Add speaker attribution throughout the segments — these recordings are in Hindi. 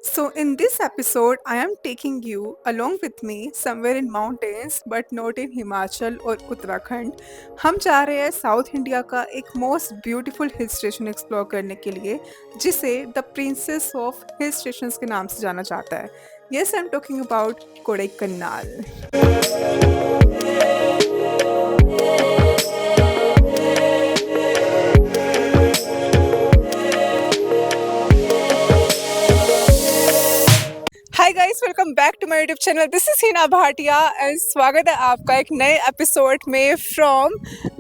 Speaker 1: So, in this episode, I am taking you along with me somewhere in mountains but not in Himachal or Uttarakhand. हम जा रहे हैं साउथ इंडिया का एक most beautiful hill station explore करने के लिए जिसे the princess of hill stations के नाम से जाना जाता है. Yes, I'm talking about Kodaikanal. Hi guys, welcome back to my YouTube channel. This is Hina Bhatia and स्वागत है आपका एक नए एपिसोड में from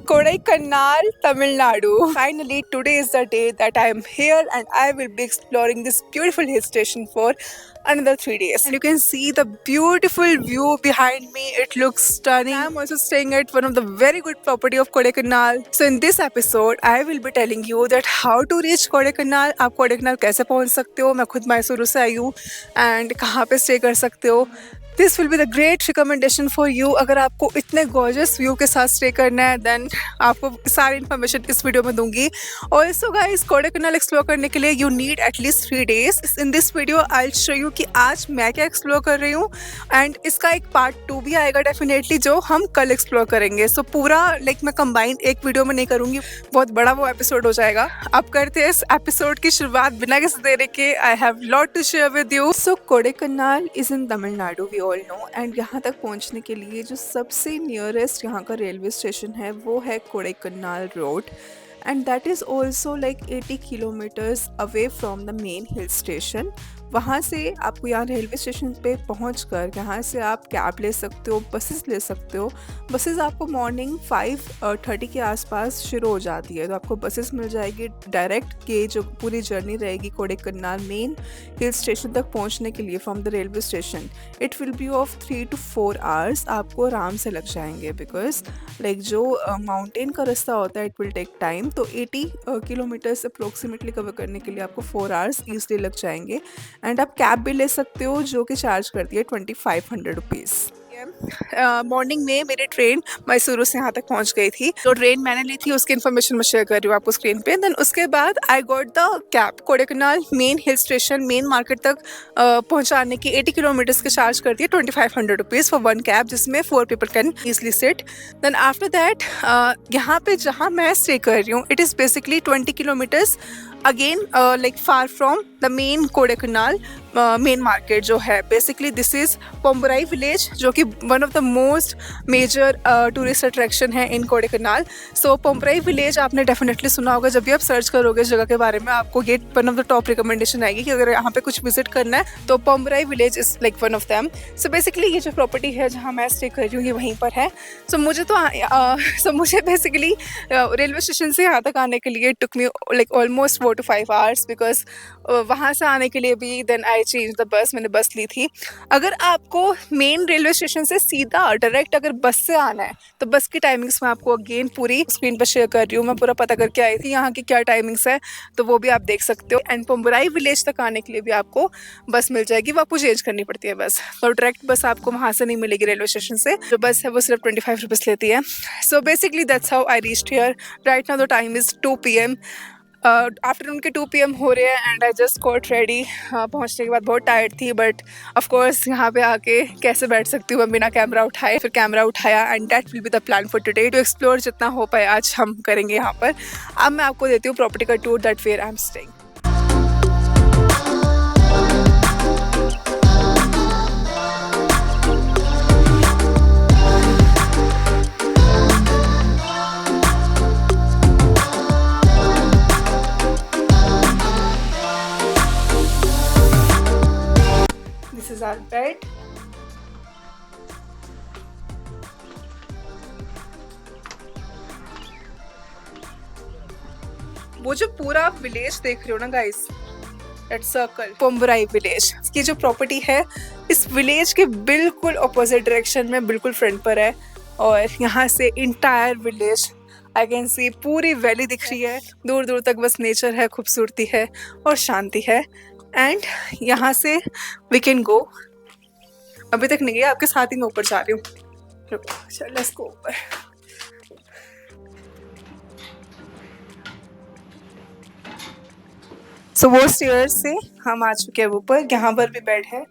Speaker 1: Kodaikanal, Tamil Nadu. Finally today is the day that I am here and I will be exploring this beautiful hill station for another 3 days. And you can see the beautiful view behind me. It looks stunning. I'm also staying at one of the very good property of Kodaikanal. So in this episode, I will be telling you that how to reach Kodaikanal. आप कोडाईकनाल कैसे पहुंच सकते हो. मैं खुद मैसूरू से आई हूँ एंड कहाँ पे स्टे कर सकते हो. This will be the great recommendation for you. अगर आपको इतने गॉर्जियस व्यू के साथ स्टे करना है देन आपको सारी इन्फॉर्मेशन इस वीडियो में दूंगी. ऑल्सो गाइस, कोडाईकनाल एक्सप्लोर करने के लिए you need at least 3 days. In this video I will show you कि आज मैं क्या एक्सप्लोर कर रही हूँ एंड इसका एक पार्ट 2 भी आएगा डेफिनेटली जो हम कल एक्सप्लोर करेंगे. सो पूरा मैं कंबाइन एक वीडियो में नहीं करूँगी, बहुत बड़ा वो एपिसोड हो जाएगा. अब करते हैं इस एपिसोड की शुरुआत बिना किसी देरी के. I have lot to share with you. So Kodaikanal is in Tamil Nadu, we all know. And यहाँ तक पहुँचने के लिए जो सबसे नियरेस्ट यहाँ का रेलवे स्टेशन है वो है Kodaikanal road. And that is also like 80 kilometers away from the main hill station. वहाँ से आपको यहाँ रेलवे स्टेशन पे पहुँच कर यहाँ से आप कैब ले सकते हो, बसेस ले सकते हो. बसेस आपको मॉर्निंग 5:30 के आसपास शुरू हो जाती है, तो आपको बसेस मिल जाएगी डायरेक्ट के जो पूरी जर्नी रहेगी कोडाईकनाल मेन हिल स्टेशन तक पहुँचने के लिए from the railway station. It will be of 3 to 4 hours आपको आराम से लग जाएंगे बिकॉज जो माउंटेन का रास्ता होता है इट विल टेक टाइम. तो 80 किलोमीटर्स अप्रोक्सीमेटली कवर करने के लिए आपको 4 hours ईजली लग जाएंगे. एंड आप कैब भी ले सकते हो जो कि चार्ज करती है 2500 रुपीज़. मॉर्निंग में मेरी ट्रेन मैसूरू से यहाँ तक पहुँच गई थी. जो ट्रेन मैंने ली थी उसकी इन्फॉर्मेशन मैं शेयर कर रही हूँ आपको स्क्रीन पे. देन उसके बाद I got the cab. Kodaikanal main hill station main market तक पहुँचाने की 80 किलोमीटर्स के चार्ज करती है 2500 रुपीज़ फॉर 1 कैब जिसमें 4 people can easily sit. Then after that यहाँ पे जहाँ मैं स्टे कर रही हूँ it is basically 20 kilometres again far from the main Kodaikanal main market जो है. Basically this is Pombarai village जो कि one of the most major tourist attraction है in Kodaikanal. So Pombarai village आपने डेफिनेटली सुना होगा. जब भी आप सर्च करोगे इस जगह के बारे में आपको ये one of the top recommendation आएगी कि अगर यहाँ पे कुछ विजिट करना है तो Poombarai village is one of them. So basically ये जो प्रॉपर्टी है जहाँ मैं स्टे कर रही हूँ ये वहीं पर है. सो मुझे बेसिकली रेलवे स्टेशन से यहाँ तक आने के लिए टुक मी ऑलमोस्ट 4 to 5 hours बिकॉज वहाँ से आने के लिए भी then I change the bus. मैंने बस ली थी. अगर आपको मेन रेलवे स्टेशन से सीधा डायरेक्ट अगर बस से आना है तो बस की टाइमिंग्स मैं आपको अगेन पूरी स्क्रीन पर शेयर कर रही हूँ. मैं पूरा पता करके आई थी यहाँ की क्या टाइमिंग्स है तो वो भी आप देख सकते हो. एंड पोम्बराई विलेज तक आने के लिए भी आपको बस मिल जाएगी, वो आपको चेंज करनी पड़ती है बस. तो डायरेक्ट बस आपको वहाँ से नहीं मिलेगी रेलवे स्टेशन से. जो बस है वो सिर्फ 25 रुपीज़ लेती है. So basically that's how I reached here. Right now the time is 2 PM. Afternoon के 2 PM हो रहे हैं and I just got ready. पहुंचने के बाद बहुत टायर्ड थी बट ऑफ कोर्स यहाँ पे आके कैसे बैठ सकती हूँ मैं बिना कैमरा उठाए. फिर कैमरा उठाया and that will be the plan for today to explore. जितना हो पाए आज हम करेंगे यहाँ पर. अब मैं आपको देती हूँ प्रॉपर्टी का tour that where I am staying. This is our bed. वो जो पूरा विलेज देख रहे हो ना गाइस, दैट सर्कल पोम्बराई विलेज. इसकी जो प्रॉपर्टी है इस विलेज के बिल्कुल अपोजिट डायरेक्शन में बिल्कुल फ्रंट पर है. और यहाँ से entire village I can see पूरी वैली दिख रही है. दूर दूर तक बस नेचर है, खूबसूरती है और शांति है. एंड यहाँ से वी कैन गो. अभी तक नहीं गई, आपके साथ ही मैं ऊपर जा रही हूँ. चल लेट्स गो ऊपर. सो वो स्टेयर से हम आ चुके हैं ऊपर, यहाँ पर भी बेड है।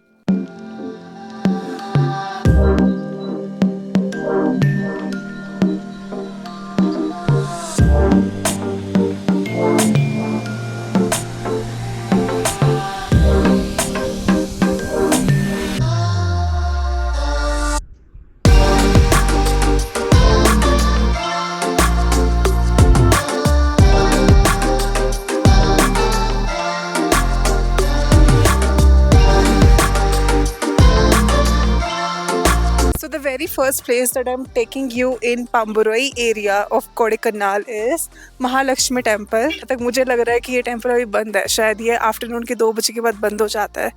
Speaker 1: So the very first place that I'm taking you in Pamburai area of Kodaikanal is Mahalakshmi temple. तक मुझे लग रहा है कि ये टेम्पल अभी बंद है, शायद ये आफ्टरनून के 2 बजे के बाद बंद हो जाता है,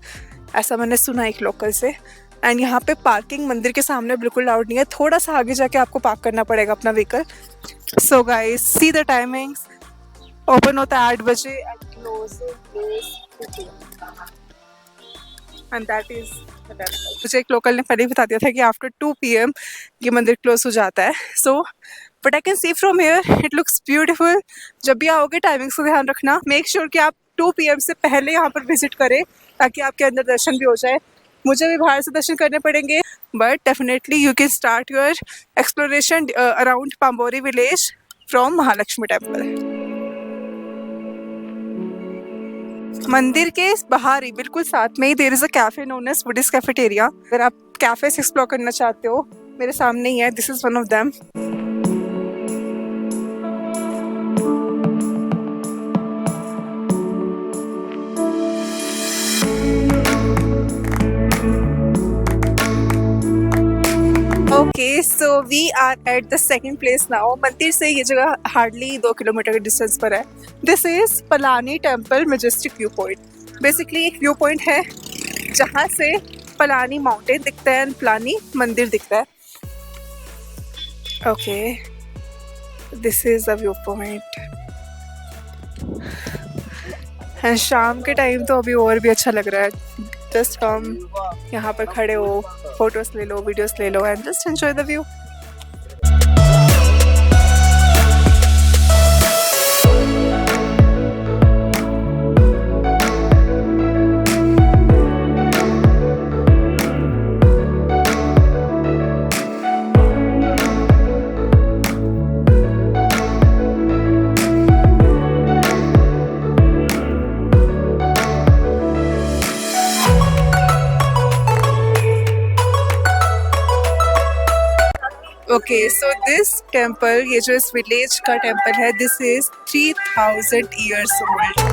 Speaker 1: ऐसा मैंने सुना एक लोकल से। एंड यहाँ पे पार्किंग मंदिर के सामने बिल्कुल अलाउड नहीं है, थोड़ा सा आगे जाके आपको पार्क करना पड़ेगा अपना vehicle. So guys see the timings, open होता है 8 बजे and close and that is मुझे एक लोकल ने पहले ही बता दिया था कि आफ्टर 2 PM ये मंदिर क्लोज हो जाता है। So but I can see from here it looks beautiful. जब भी आओगे टाइमिंग्स का ध्यान रखना, मेक श्योर कि आप 2 PM से पहले यहाँ पर विजिट करें ताकि आपके अंदर दर्शन भी हो जाए। मुझे भी बाहर से दर्शन करने पड़ेंगे, but definitely you can start your exploration around Poombarai village from Mahalakshmi temple. मंदिर के बाहर ही बिल्कुल साथ में ही there is a cafe known as Buddhist cafeteria. अगर आप कैफेस एक्सप्लोर करना चाहते हो, मेरे सामने ही है, this is one of them. Okay so we are at the second place now. मंदिर से ये जगह हार्डली 2 किलोमीटर के डिस्टेंस पर है। This is Palani temple majestic view point. Basically एक व्यू पॉइंट है जहाँ से पलानी माउंटेन दिखता है एंड पलानी मंदिर दिखता है। Okay this is a view point and शाम के टाइम तो अभी और भी अच्छा लग रहा है। जस्ट कम यहाँ पर खड़े हो, फोटोज ले लो, वीडियोस ले लो and just enjoy the view. Okay so this temple, ये जो इस विलेज का टेम्पल है, this is 3000 years old।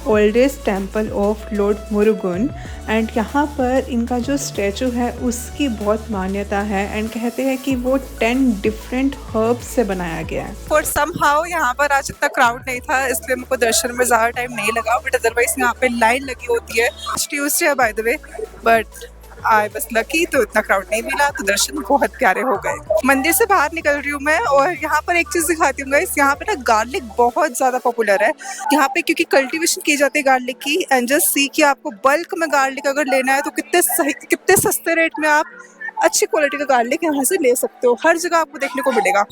Speaker 1: Oldest temple of lord Murugan and यहाँ पर इनका जो स्टैचू है उसकी बहुत मान्यता है एंड कहते हैं कि वो 10 डिफरेंट हर्ब्स से बनाया गया है। और समहाउ यहाँ पर आज इतना क्राउड नहीं था, इसलिए मुझको दर्शन में ज़्यादा टाइम नहीं लगा, बट अदरवाइज यहाँ पे लाइन लगी होती है। ट्यूसडे है by the way, but I बस लकी तो इतना क्राउड नहीं मिला, तो दर्शन बहुत प्यारे हो गए। मंदिर से बाहर निकल रही हूँ मैं और यहाँ पर एक चीज़ दिखाती हूँ गाइस, यहाँ पे ना गार्लिक बहुत ज़्यादा पॉपुलर है यहाँ पे, क्योंकि कल्टीवेशन की जाती है गार्लिक की। एंड जस्ट सी कि आपको बल्क में गार्लिक अगर लेना है तो कितने सस्ते रेट में आप अच्छी क्वालिटी का गार्लिक यहाँ से ले सकते हो। हर जगह आपको देखने को मिलेगा।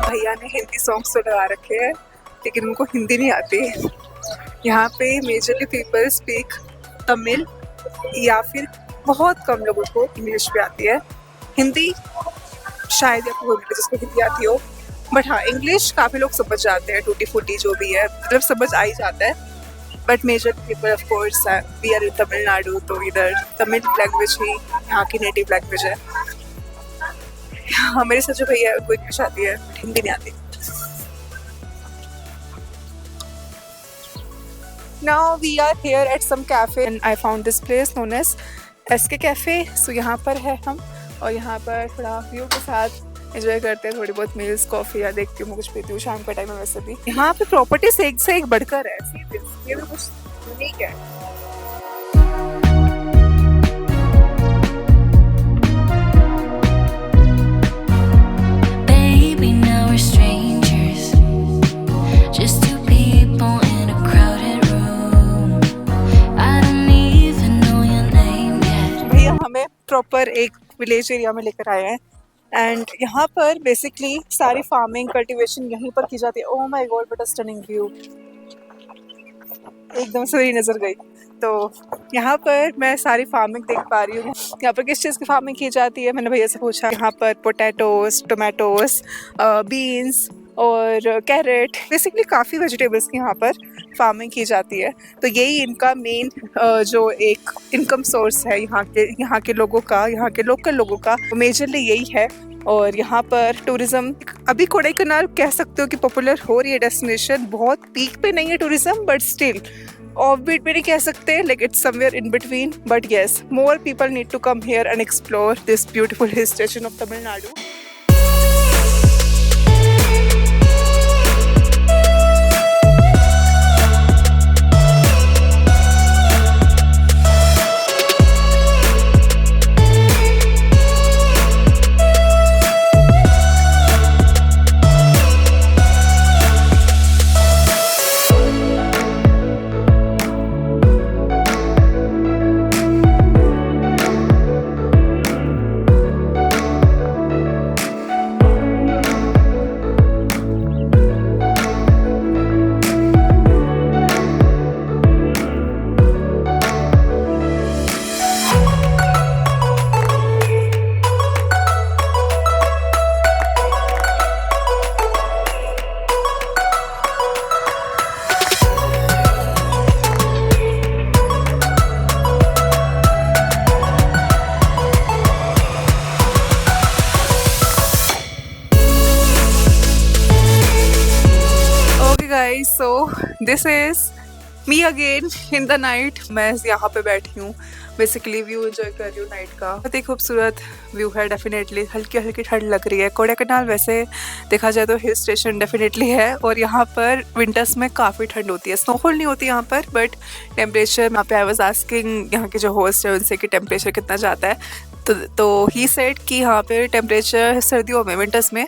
Speaker 1: भैया ने हिंदी सॉन्ग्स तो लगा रखे हैं लेकिन उनको हिंदी नहीं आती। यहाँ पे मेजरली पीपल स्पीक तमिल या फिर बहुत कम लोगों को इंग्लिश भी आती है। हिंदी शायद या कोई जिसको हिंदी आती हो, बट हाँ इंग्लिश काफ़ी लोग समझ जाते हैं, टूटी फूटी जो भी है मतलब समझ आ ही जाता है। But major people of course we are in Tamil Nadu, तो इधर तमिल लैंग्वेज ही यहाँ की नेटिव लैंग्वेज है। हाँ मेरे साथ जो भैया है उनको इंग्लिश आती है, हिंदी नहीं आती। Now we are here at some cafe and I found this place known as SK Cafe। So यहाँ पर है हम और यहाँ पर थोड़ा व्यू के साथ एंजॉय करते हैं, थोड़ी बहुत मील्स, कॉफ़ी या देखती हूँ, मैं कुछ पीती हूँ शाम के टाइम में। वैसे भी यहाँ पे प्रॉपर्टीज एक से एक बढ़कर है, ये भी कुछ यूनिक है। प्रॉपर एक विलेज एरिया में लेकर आए हैं। एंड यहाँ पर बेसिकली सारी फार्मिंग कल्टीवेशन यहीं पर की जाती है। Oh my God, what a stunning view, एकदम से मेरी नज़र गई। तो यहाँ पर मैं सारी फार्मिंग देख पा रही हूँ। यहाँ पर किस चीज़ की फार्मिंग की जाती है, मैंने भैया से पूछा। यहाँ पर पोटैटोज, टोमेटोज, बीन्स और कैरेट, बेसिकली काफ़ी वेजिटेबल्स की यहाँ पर फार्मिंग की जाती है। तो यही इनका मेन जो एक इनकम सोर्स है यहाँ के लोगों का, यहाँ के लोकल लोगों का मेजरली यही है। और यहाँ पर टूरिज्म अभी कोडाईकनाल कह सकते हो कि पॉपुलर हो रही है डेस्टिनेशन। बहुत पीक पे नहीं है tourism, but still off beat भी नहीं कह सकते, like it's somewhere in between. But yes, more people need to come here and explore this beautiful hill station of Tamil Nadu. Guys, so this is me again in the night। मैं यहाँ पे बैठी हूँ, बेसिकली व्यू एंजॉय कर रही हूँ नाइट का। बहुत ही खूबसूरत व्यू है, डेफिनेटली हल्की हल्की ठंड लग रही है। कोडाईकनाल वैसे देखा जाए तो हिल स्टेशन डेफिनेटली है, और यहाँ पर विंटर्स में काफ़ी ठंड होती है। स्नोफॉल नहीं होती यहाँ पर, बट टेम्परेचर, यहाँ पे आई वाज आस्किंग यहाँ के जो होस्ट है उनसे कि टेम्परेचर कितना जाता है। तो ही सेड कि यहाँ पे टेम्परेचर सर्दियों में, विंटर्स में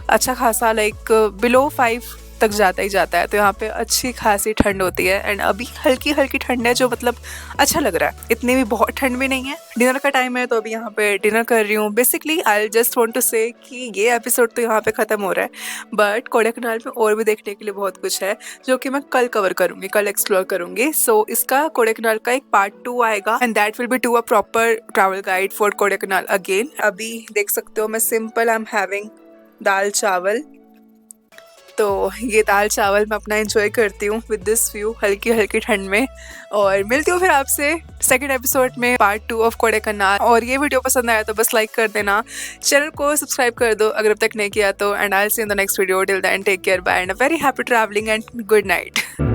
Speaker 1: अच्छा खासा लाइक बिलो 5 तक जाता ही जाता है। तो यहाँ पे अच्छी खासी ठंड होती है। एंड अभी हल्की हल्की ठंड है, जो मतलब अच्छा लग रहा है। इतनी भी बहुत ठंड भी नहीं है। डिनर का टाइम है, तो अभी यहाँ पे डिनर कर रही हूँ। Basically I just want to say कि ये एपिसोड तो यहाँ पे ख़त्म हो रहा है, बट कोडाईकनाल में और भी देखने के लिए बहुत कुछ है, जो कि मैं कल कवर करूँगी, कल एक्सप्लोर करूँगी। सो इसका कोडाईकनाल का एक पार्ट 2 आएगा, and that will be to a proper travel guide for Kodaikanal again. अभी देख सकते हो मैं simple I am having dal chawal. तो ये दाल चावल मैं अपना एंजॉय करती हूँ विद दिस व्यू, हल्की हल्की ठंड में। और मिलती हूँ फिर आपसे सेकंड एपिसोड में, पार्ट 2 ऑफ कोडाईकनाल। और ये वीडियो पसंद आया तो बस लाइक कर देना, चैनल को सब्सक्राइब कर दो अगर अब तक नहीं किया तो। And I will see you in the next video. Till then take care, bye and a very happy travelling and good night.